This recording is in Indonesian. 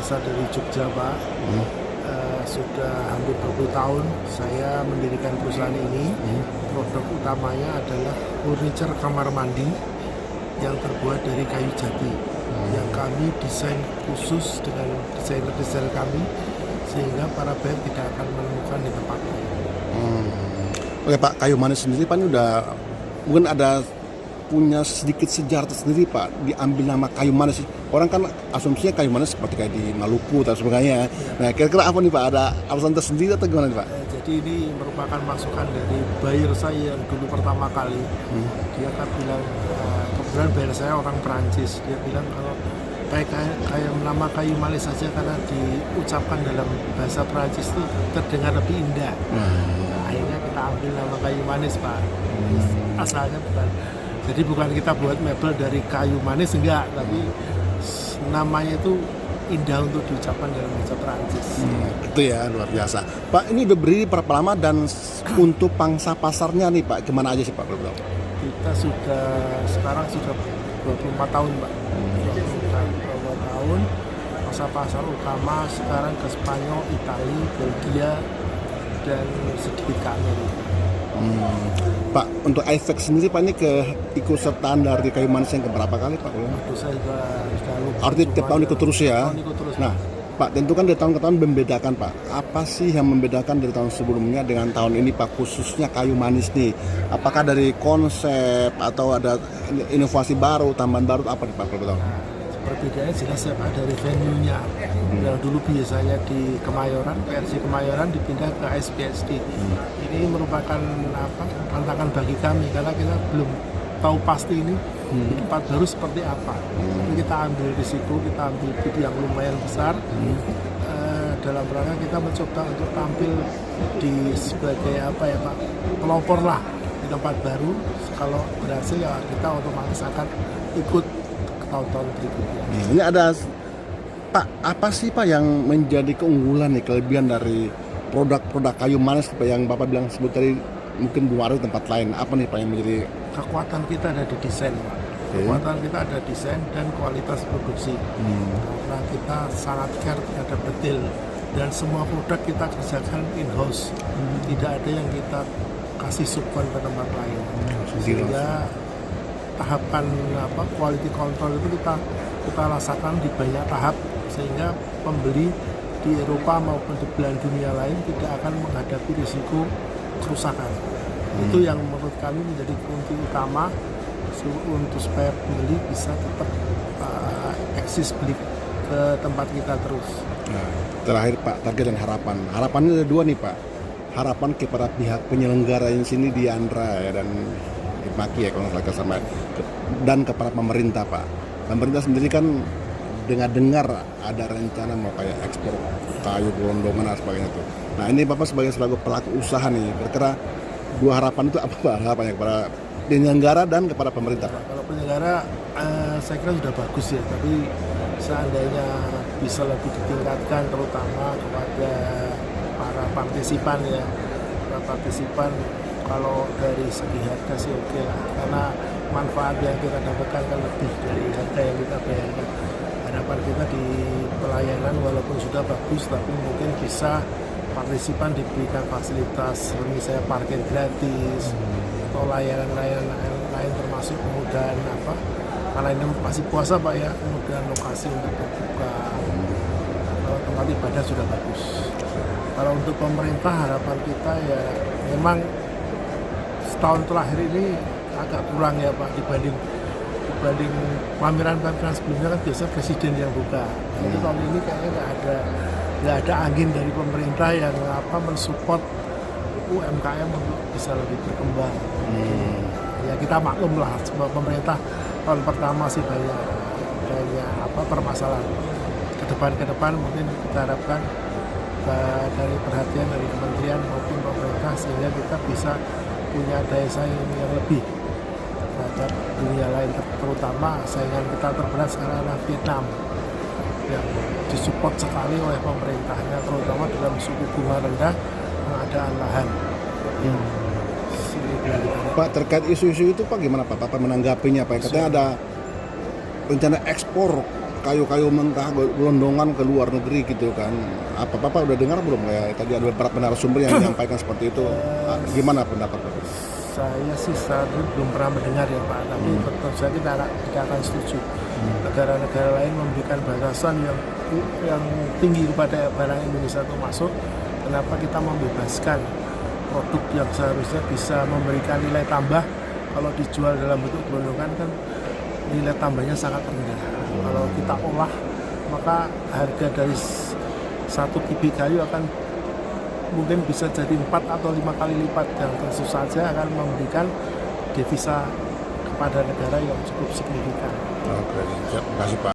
berasal dari Jogja, Pak. Sudah hampir 20 tahun saya mendirikan perusahaan ini. Produk utamanya adalah furniture kamar mandi yang terbuat dari kayu jati, yang kami desain khusus dengan desainer-desainer kami, sehingga para buyer tidak akan menemukan di tempat lain. Oke Pak, kayu manis sendiri Pak ini udah mungkin ada punya sedikit sejarah tersendiri Pak, diambil nama kayu manis. Orang kan asumsinya kayu manis seperti kayak di Maluku dan sebagainya. Nah kira-kira apa nih Pak, ada alasan tersendiri atau gimana nih Pak? Jadi ini merupakan masukan dari buyer saya yang dulu pertama kali. Dia kan bilang, kebetulan buyer saya orang Perancis. Dia bilang kalau kayak nama kayu manis saja karena diucapkan dalam bahasa Perancis itu terdengar lebih indah. Nah, akhirnya kita ambil nama kayu manis Pak. Asalnya bukan kita buat mebel dari kayu manis, enggak, tapi namanya itu indah untuk diucapkan dalam bahasa Perancis. Itu ya, luar biasa. Pak, ini udah berdiri berapa lama dan untuk pangsa pasarnya nih Pak, gimana aja sih Pak? Kita sekarang sudah 24 tahun Pak. 24 tahun. Pangsa pasar utama sekarang ke Spanyol, Italia, Belgia, dan sedikit ke Amerika. Pak, untuk efek sendiri Pak ini keikutsertaan dari kayu manis yang keberapa kali Pak? Itu saya sudah lupa. Artinya tiap tahun ikut terus ya? Ikut terus, nah Pak, tentu kan dari tahun ke tahun membedakan Pak. Apa sih yang membedakan dari tahun sebelumnya dengan tahun ini Pak, khususnya kayu manis nih? Apakah dari konsep atau ada inovasi baru, tambahan baru, apa nih Pak kalau betul? Perbedaannya jelas ya Pak, dari venue-nya. Yang dulu biasanya di Kemayoran, PRJ Kemayoran dipindah ke SPSD. Ini merupakan tantangan bagi kami karena kita belum tahu pasti ini di tempat baru seperti apa. Tapi kita ambil risiko, kita ambil bid yang lumayan besar. Dalam rangka kita mencoba untuk tampil di sebagai Pak, pelopor lah di tempat baru. Kalau berhasil ya kita otomatis akan ikut tahun-tahun berikutnya. Ini ada Pak, apa sih Pak yang menjadi keunggulan nih, kelebihan dari produk-produk kayu manis yang Bapak bilang sebut tadi mungkin belum ada di tempat lain? Apa nih Pak yang menjadi kekuatan kita ada di desain Pak. Kekuatan kita ada desain dan kualitas produksi. Karena kita sangat care terhadap detail dan semua produk kita kerjakan in-house. Tidak ada yang kita kasih subkon ke tempat lain. Sehingga tahapan quality control itu kita rasakan di banyak tahap, sehingga pembeli di Eropa maupun di belahan dunia lain tidak akan menghadapi risiko kerusakan. Itu yang menurut kami menjadi kunci utama untuk supaya pembeli bisa tetap eksis beli ke tempat kita terus. Nah, terakhir Pak, target dan harapan. Harapannya ada dua nih Pak. Harapan kepada pihak penyelenggara yang sini di Andra ya, dan Maki ya kalau nggak sama, dan kepada pemerintah Pak. Pemerintah sendiri kan dengar ada rencana mau kayak ekspor kayu gelondongan dan sebagainya tuh. Nah ini Bapak sebagai pelaku usaha nih, kira-kira dua harapan itu apa Pak? Harapannya kepada penyelenggara dan kepada pemerintah Pak? Kalau penyelenggara saya kira sudah bagus ya, tapi seandainya bisa lebih ditingkatkan terutama kepada para partisipan ya. Para partisipan kalau dari segi harga sih oke lah, karena manfaat yang kita dapatkan kan lebih dari harga yang kita bayarkan. Harapan kita di pelayanan walaupun sudah bagus, tapi mungkin bisa partisipan diberikan fasilitas misalnya parkir gratis atau layanan-layanan lain, termasuk kemudahan karena ini masih puasa Pak ya, kemudahan lokasi untuk berbuka, kalau tempat ibadah sudah bagus. Kalau untuk pemerintah harapan kita ya memang setahun terakhir ini agak kurang ya Pak, dibanding pameran sebelumnya kan biasa presiden yang buka. Jadi tahun ini kayaknya nggak ada angin dari pemerintah yang mensupport UMKM untuk bisa lebih berkembang. Ya kita maklum lah, semua pemerintah tahun pertama sih banyak permasalahan. Ke depan mungkin kita harapkan dari perhatian dari kementerian maupun pemerintah sehingga kita bisa punya daya saing yang lebih terhadap dunia lain, terutama saingan kita terberat sekarang adalah Vietnam yang disupport sekali oleh pemerintahnya, terutama dalam suku bunga rendah, pengadaan lahan. Pak, terkait isu-isu itu Pak gimana Pak? Bapak menanggapinya Pak? Katanya ada rencana ekspor kayu-kayu mentah gelondongan ke luar negeri gitu kan. Apa Bapak udah dengar belum ya? Tadi ada beberapa narasumber yang menyampaikan seperti itu. Gimana pendapat Bapak? Saya sih saat ini belum pernah mendengar ya Pak, tapi tentu saja kita akan setuju. Negara-negara lain memberikan batasan yang tinggi kepada barang Indonesia itu masuk. Kenapa kita membebaskan produk yang seharusnya bisa memberikan nilai tambah, kalau dijual dalam bentuk gelondongan kan nilai tambahnya sangat rendah. Kalau kita olah, maka harga dari satu kubik kayu akan mungkin bisa jadi 4 atau 5 kali lipat, dan tentu saja akan memberikan devisa kepada negara yang cukup signifikan. Oke, siap. Terima kasih Pak.